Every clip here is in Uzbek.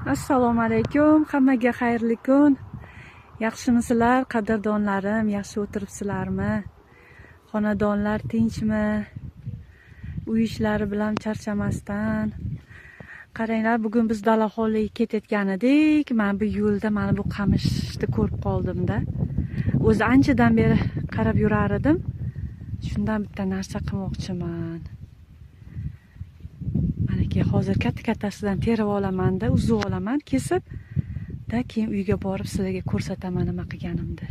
Assalomu alaykum, hammaga xayrli kun. Yaxshimisizlar, qadrdonlarim? Yaxshi o'tiribsizlarmi? Xonadonlar tinchmi? Uy ishlari bilan charchamasdan. Qaranglar, bugun biz dala hovliga ketayotgan edik. Men bu yo'lda mana bu qamishni ko'rib qoldim-da. O'zi anchadan beri qarab yurar edim. Shundan bitta narsa qilmoqchiman. Manaki hozir katta-kattasidan terib olaman-da, uzib olaman, kesib, da keyin uyga borib sizlarga ko'rsataman nima qilganimni.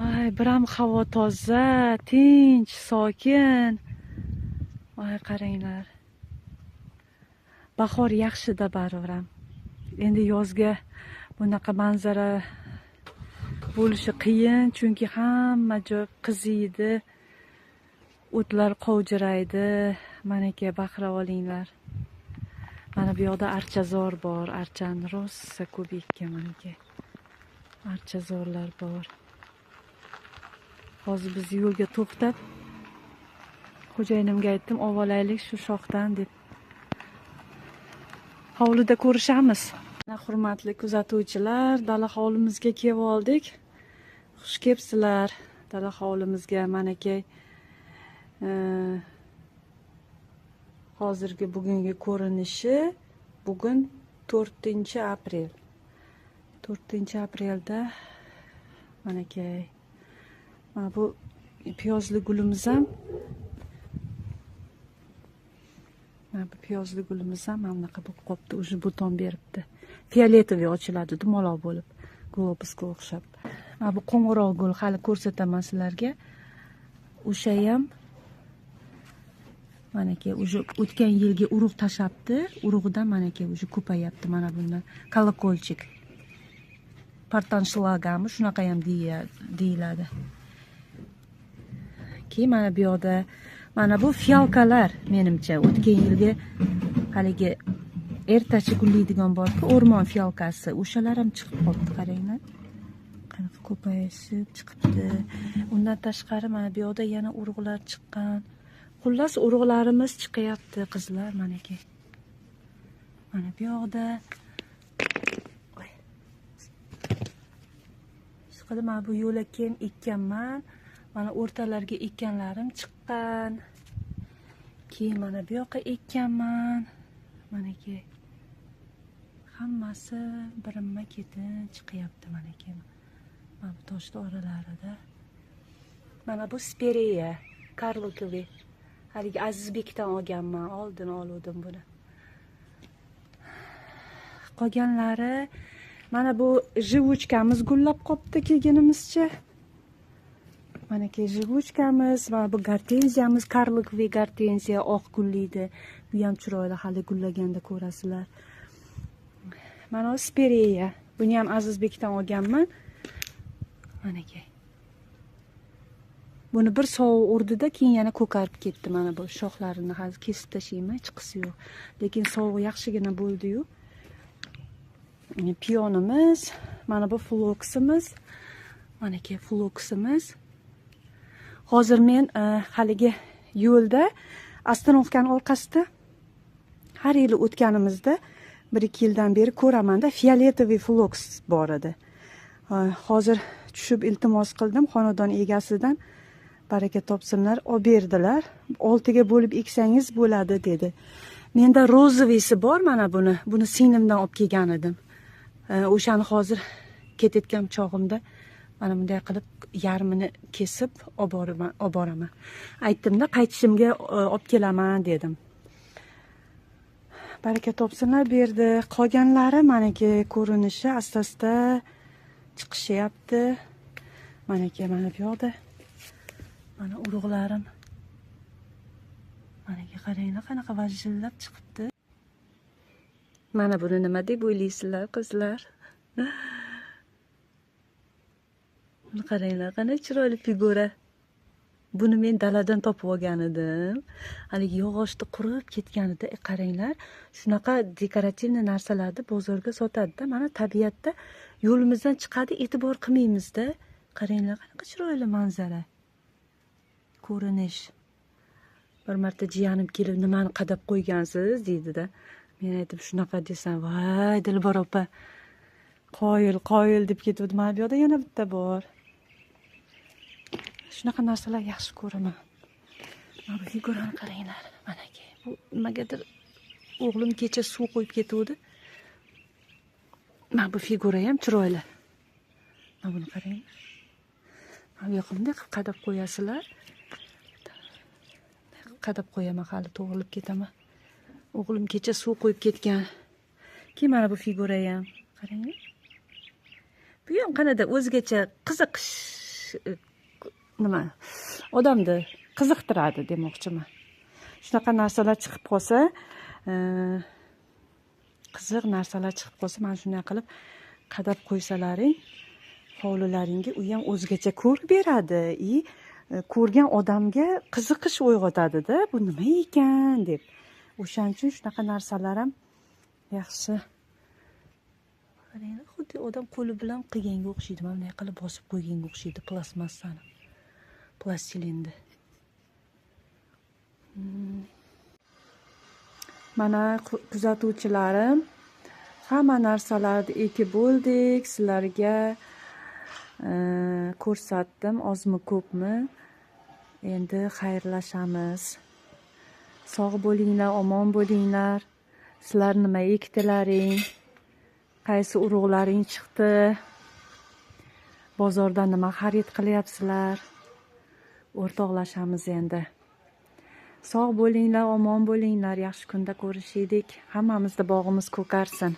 Ay, biram havo toza, tinch, sokin. Ay, qaranglar. Bahor yaxshi-da baribir. Endi yozga bunaqa manzara bo'lishi qiyin, chunki hamma joy qiziydi. O'tlar qovjiraydi. Manaki baqira olinglar. Mana bu yoqda archazor bor. Archani rosa ko'p ekkan manaki. Archazorlar bor. Hozir biz yo'lga to'xtab, xo'jayinimga aytdim, ovolaylik shu shoxdan deb. Hovlida ko'rishamiz. Hurmatli kuzatuvchilar, dala hovlimizga kelib oldik. Xush kelibsizlar dala hovlimizga. Manaki hozirgi bugungi ko'rinishi bugun 4-aprel. 4-aprelda manaki mana bu piyozli gulimiz ham mana bunaqa bo'lib qolibdi, уже buton beribdi. Fioletoviy ochiladi, dumaloq bo'lib, globusga o'xshab. Mana bu qo'ng'iroq gul, hali ko'rsataman sizlarga. O'sha ham manaki уже o'tgan yilgi urug' tashabdi, urug'idan manaki уже ko'payapti mana bundan. Kolokolchik. Partanshilagami, shunaqa ham deyiladi. Keyin mana bu yoqda mana bu fialkalar, menimcha o'tgan yilgi haligi ertachi gullaydigan bor-ku, o'rmon fialkasi, o'shalar ham chiqib qoldi, qaranglar. Qanaqa ko'payishib chiqibdi. Undan tashqari mana bu yoqda yana urug'lar chiqqan. Xullas, urug'larimiz chiqyapti, qizlar, manaki. Mana bu yoqda chiqadi. Mana bu yo'lakka ham ekkanman. Mana o'rtalarga ekkanlarim chiqqan. Keyin mana bu yoqqa ekkanman. Manaki hammasi birinma-ketin chiqyapti manaki. Mana bu toshni oralarida. Mana bu spireya, Karlokoviy. Haligi Azizbekdan olganman, oldin oldim buni. Qolganlari mana bu jivuchkamiz gullab qopti kelganimizcha. Manaki jivuchkamiz, mana bu gartenziyamiz, Karlokoviy gartenziya oq gullaydi. Bu ham chiroyli, hali gullaganda ko'rasizlar. Mana bu spireya. Buni ham Azizbekdan olganman. Manaki. Buni bir sovuq urdida, keyin yana ko'karib ketdi. Mana bu shoxlarini hozir kesib tashlayman, chiqisi yo'q. Lekin sovuq yaxshigina bo'ldi-yu. Piyonimiz, mana bu floksimiz. Manaki floksimiz. Hozir men haligi yo'lda Astanovkaning orqasida har yili o'tganimizda 1-2 yildan beri ko'raman-da, fioletoviy floks bor edi. Hozir tushib iltimos qildim xonadon egasidan. Baraka topsinlar, olib berdilar. 6 ga bo'lib eksangiz bo'ladi dedi. Menda rozoviysi bor mana buni. Buni singlimdan olib kelgan edim. O'shani hozir ketayotgan chog'imda mana bunday qilib yarmini kesib olib boraman. Aytdim-da, qaytishimga olib kelaman dedim. Baraka topsinlar berdi. Qolganlari manaki ko'rinishi asta-asta chiqishyapti. Manaki mana bu yoqda. Mana urug'larim. Manaki qaranglar, qanaqa vajillab chiqibdi. Mana buni nima deb o'ylaysizlar, qizlar? Buni qaranglar, qanday chiroyli figura. Buni men daladan topib olgan edim. Haligi yog'ochda qurib ketganida, qaranglar, shunaqa dekorativniy narsalarni bozorga sotadi-da. Mana tabiatda yo'limizdan chiqadi, e'tibor qilmaymiz-da. Qaranglar, qanaqa chiroyli manzara. Ko'rinish. Bir marta jiyanim kelib, nimani qadab qo'ygansiz deydi-da. Men aytib shunaqa desam, voy Dilbar opa, qoyil deb ketuvdi. Mana bu yoqda yana bitta bor. Shunaqa narsalar yaxshi ko'raman. Mana bu figurani qaranglar. Manaki bu nimagadir o'g'lim kecha suv qo'yib ketuvdi. Mana bu figura ham chiroyli. Mana buni qarang. Mana bu yoqqa bunday qilib qadab qo'yasizlar. Qadab qo'yaman, hali to'g'rilib ketaman. O'g'lim kecha suv qo'yib ketgan. Keyin mana bu figura ham. Qarang. Bu ham qanday o'zgacha qiziq nima? Odamni qiziqtiradi demoqchiman. Shunaqa narsalar chiqib qolsa, qiziq narsalar chiqib qolsa, mana shunday qilib qadab qo'ysalaring, hovlilaringga u ham o'zgacha ko'rib beradi. Ko'rgan odamga qiziqish uyg'otadi-da, bu nima ekan deb. O'shaning uchun shunaqa narsalar ham yaxshi. Qaranglar, xuddi odam qo'li bilan qilganga o'xshaydi. Mana bunday qilib bosib qo'yganga o'xshaydi plastmassani. Plastilinni. Mana kuzatuvchilarim, hamma narsalarni ekib bo'ldik, sizlarga ko'rsatdim, ozmi ko'pmi. Endi xayrlashamiz. Sog' bo'linglar, omon bo'linglar. Sizlar nima ekdilaring? Qaysi urug'laring chiqdi? Bozorda nima xarid qilyapsizlar? O'rtoqlashamiz endi. Sog' bo'linglar, omon bo'linglar. Yaxshi kunda ko'rishaylik. Hammamizda bog'imiz ko'karsin.